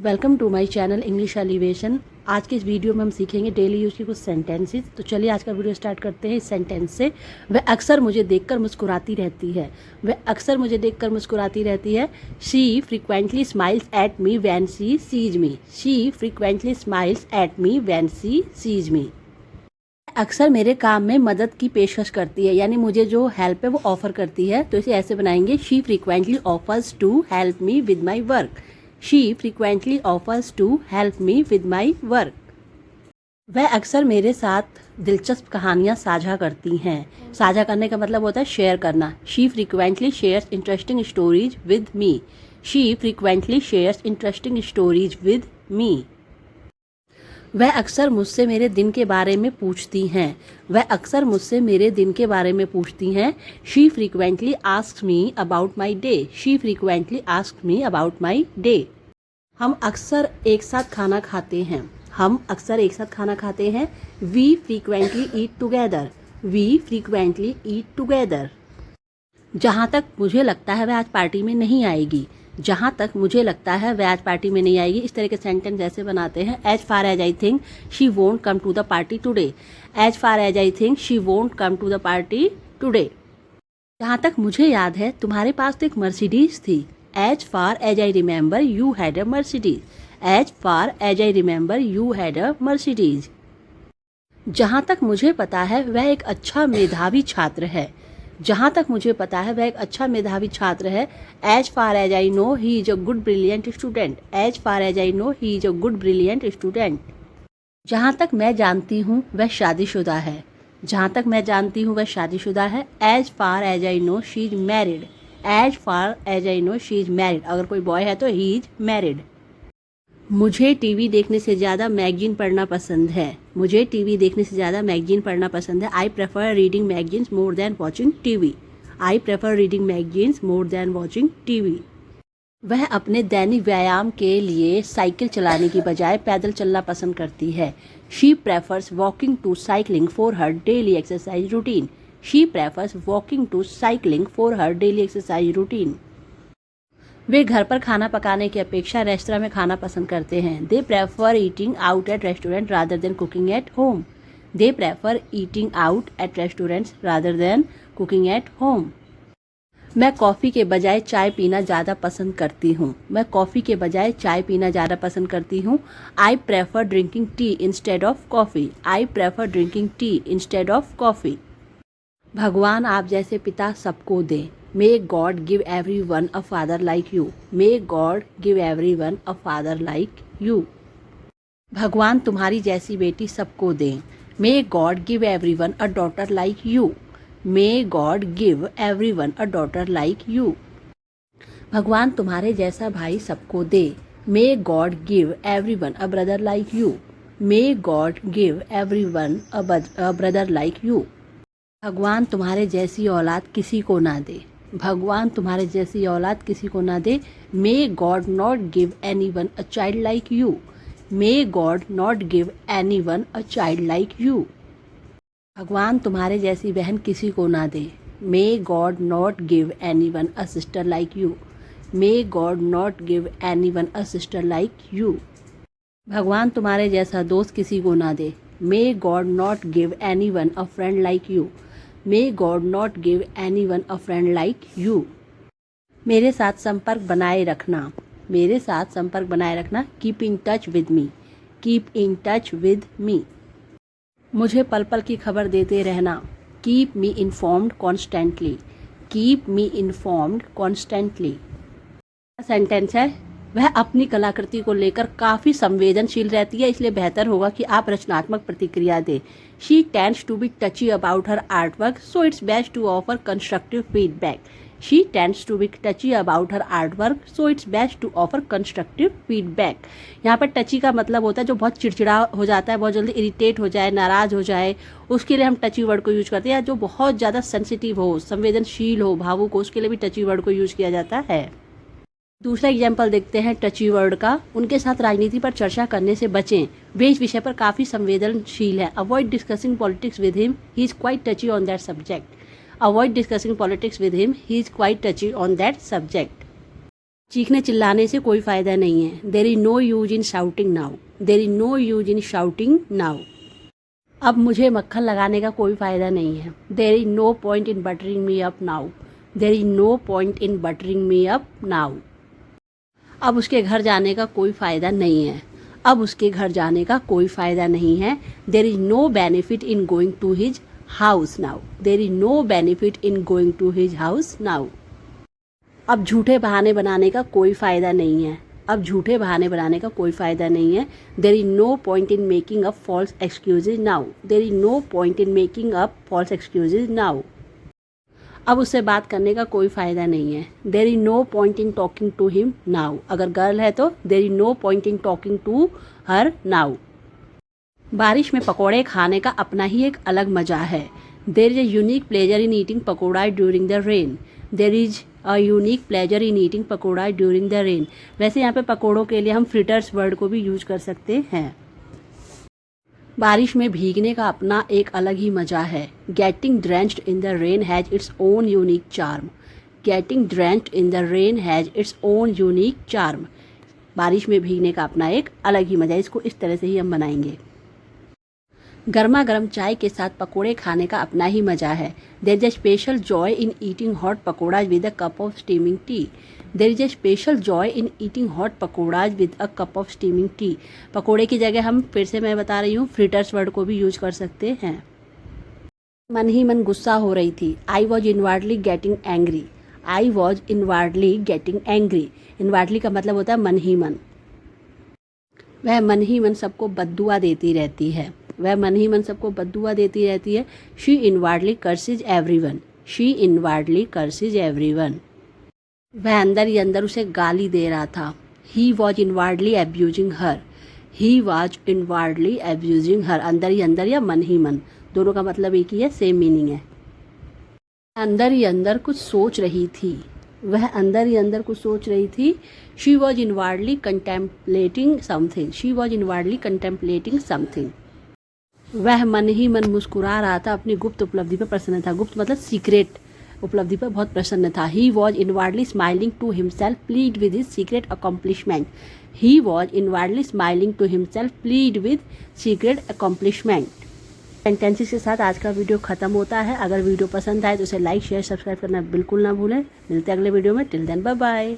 Welcome to my channel English elevation. आज के इस वीडियो में हम सीखेंगे डेली यूज की कुछ सेंटेंसेस। तो चलिए आज का वीडियो स्टार्ट करते हैं इस सेंटेंस से। वह अक्सर मुझे देखकर मुस्कुराती रहती है। वह अक्सर मुझे देखकर मुस्कुराती रहती है। She frequently smiles at me when she sees me. She frequently smiles at me when she sees me. अक्सर मेरे काम में मदद की पेशकश करती है, यानी मुझे जो हेल्प है वो ऑफर करती है। तो इसे ऐसे बनाएंगे, she frequently offers to help me with my work. She frequently offers to help me with my work. वह अक्सर मेरे साथ दिलचस्प कहानियाँ साझा करती हैं। साझा करने का मतलब होता है शेयर करना। She frequently shares interesting stories with me. She frequently shares interesting stories with me. वह अक्सर मुझसे मेरे दिन के बारे में पूछती हैं। वह अक्सर मुझसे मेरे दिन के बारे में पूछती हैं। She frequently asks me about my day. She frequently asks me about my day. हम अक्सर एक साथ खाना खाते हैं। हम अक्सर एक साथ खाना खाते हैं। We frequently eat together. We frequently eat together. जहाँ तक मुझे लगता है वह आज पार्टी में नहीं आएगी। जहाँ तक मुझे लगता है वह आज पार्टी में नहीं आएगी। इस तरह के सेंटेंस ऐसे बनाते हैं, as far as I think she won't come to the party today. As far as I think she won't come to the party today. जहाँ तक मुझे याद है तुम्हारे पास तो एक मर्सिडीज थी। As far as I remember you had a Mercedes. As far as I remember you had a Mercedes. जहाँ तक मुझे पता है वह एक अच्छा मेधावी छात्र है। जहाँ तक मुझे पता है वह एक अच्छा मेधावी छात्र है। As far as I know he is a good brilliant student. As far as I know he is a good brilliant student. जहाँ तक मैं जानती हूँ वह शादीशुदा है। जहाँ तक मैं जानती हूँ वह शादीशुदा है। As far as I know she is married. As far as I know she is married. अगर कोई बॉय है तो ही इज मैरिड। मुझे टीवी देखने से ज़्यादा मैगजीन पढ़ना पसंद है। मुझे टीवी देखने से ज़्यादा मैगजीन पढ़ना पसंद है। I prefer reading magazines more than watching TV. I prefer reading magazines more than watching TV. वह अपने दैनिक व्यायाम के लिए साइकिल चलाने की बजाय पैदल चलना पसंद करती है। She prefers walking to cycling for her daily exercise routine. She prefers walking to cycling for her daily exercise routine. वे घर पर खाना पकाने की अपेक्षा रेस्तरां में खाना पसंद करते हैं। They prefer eating out at restaurant rather than cooking at home. They prefer eating out at restaurants rather than cooking at home. मैं कॉफ़ी के बजाय चाय पीना ज़्यादा पसंद करती हूँ। मैं कॉफ़ी के बजाय चाय पीना ज़्यादा पसंद करती हूँ। I prefer drinking tea instead of coffee. I prefer drinking tea instead of coffee. भगवान आप जैसे पिता सबको दें। मे God give everyone a father like you. May God give everyone a father like you. भगवान तुम्हारी जैसी बेटी सबको दें। मे God give everyone a daughter like you. May God give everyone a daughter like you. भगवान तुम्हारे जैसा भाई सबको दे। May God give everyone a brother like you. May God give everyone a brother like you. भगवान तुम्हारे जैसी औलाद किसी को ना दे। भगवान तुम्हारे जैसी औलाद किसी को ना दे। May God not give anyone a child like you. May God not give anyone a child like you. भगवान तुम्हारे जैसी बहन किसी को ना दे। May God not give anyone a sister like you. May God not give anyone a sister like you. भगवान तुम्हारे जैसा दोस्त किसी को ना दे। May God not give anyone a friend like you. May God not give anyone a friend like you. मेरे साथ संपर्क बनाए रखना। मेरे साथ संपर्क बनाए रखना। Keep in touch with me. Keep in touch with me. मुझे पल पल की खबर देते रहना। Keep me informed constantly. Keep me informed constantly. Sentence है, वह अपनी कलाकृति को लेकर काफ़ी संवेदनशील रहती है, इसलिए बेहतर होगा कि आप रचनात्मक प्रतिक्रिया दें। She tends to be touchy about her art work, so it's best to offer constructive feedback. She tends to be touchy about her art work, so it's best to offer constructive feedback. यहाँ पर टची का मतलब होता है जो बहुत चिड़चिड़ा हो जाता है, बहुत जल्दी इरिटेट हो जाए, नाराज़ हो जाए, उसके लिए हम टची वर्ड को यूज करते हैं। या जो बहुत ज़्यादा सेंसिटिव हो, संवेदनशील हो, भावुक हो, उसके लिए भी टची वर्ड को यूज किया जाता है। दूसरा एग्जाम्पल देखते हैं टची वर्ड का। उनके साथ राजनीति पर चर्चा करने से बचें, वे इस विषय पर काफ़ी संवेदनशील है। Avoid discussing politics with him, he is quite touchy on that subject. Avoid discussing politics with him, he is quite touchy on that subject. चीखने चिल्लाने से कोई फ़ायदा नहीं है। There is no use in shouting now. There is no use in shouting now. अब मुझे मक्खन लगाने का कोई फ़ायदा नहीं है। There is no point in buttering me up now. There is no point in buttering me up now. अब उसके घर जाने का कोई फ़ायदा नहीं है। अब उसके घर जाने का कोई फ़ायदा नहीं है। There is no benefit in going to his house now. There is no benefit in going to his house now. अब झूठे बहाने बनाने का कोई फ़ायदा नहीं है। अब झूठे बहाने बनाने का कोई फ़ायदा नहीं है। There is no point in making up false excuses now. There is no point in making up false excuses now. अब उससे बात करने का कोई फ़ायदा नहीं है। There is no point in talking to him now. अगर गर्ल है तो there is no point in talking to her now. बारिश में पकौड़े खाने का अपना ही एक अलग मज़ा है। There is a unique pleasure in eating pakora during the rain. There is a unique pleasure in eating pakora during the rain. वैसे यहाँ पे पकौड़ों के लिए हम फ्रिटर्स वर्ड को भी यूज कर सकते हैं। बारिश में भीगने का अपना एक अलग ही मज़ा है। Getting drenched in the rain has its own unique charm. Getting drenched in the rain has its own unique charm. बारिश में भीगने का अपना एक अलग ही मज़ा है। इसको इस तरह से ही हम बनाएंगे। गर्मा गर्म चाय के साथ पकोड़े खाने का अपना ही मज़ा है। There is a special joy in eating hot pakoras with a cup of steaming tea. There is a special joy in eating hot pakoras with a cup of steaming tea. पकोड़े की जगह हम फिर से मैं बता रही हूँ फ्रिटर्स वर्ड को भी यूज कर सकते हैं। मन ही मन गुस्सा हो रही थी। I was inwardly getting angry. I was inwardly getting angry. Inwardly का मतलब होता है मन ही मन। वह मन ही मन सबको बद्दुआ देती रहती है। वह मन ही मन सबको बद्दुआ देती रहती है। She inwardly curses everyone. She inwardly curses everyone. वह अंदर ही अंदर उसे गाली दे रहा था। He was inwardly abusing her. He was inwardly abusing her. अंदर ही अंदर या मन ही मन, दोनों का मतलब एक ही है, सेम मीनिंग है। अंदर ही अंदर कुछ सोच रही थी। वह अंदर ही अंदर कुछ सोच रही थी। She was inwardly contemplating something. She was inwardly contemplating something. वह मन ही मन मुस्कुरा रहा था। अपनी गुप्त उपलब्धि पर प्रसन्न था। गुप्त मतलब सीक्रेट उपलब्धि पर बहुत प्रसन्न था। He was inwardly smiling to himself pleased with his secret accomplishment. He was inwardly smiling to himself pleased with secret accomplishment. Sentences के साथ आज का वीडियो खत्म होता है। अगर वीडियो पसंद आए तो उसे लाइक शेयर सब्सक्राइब करना बिल्कुल ना भूलें। मिलते हैं अगले वीडियो में। Till then bye bye.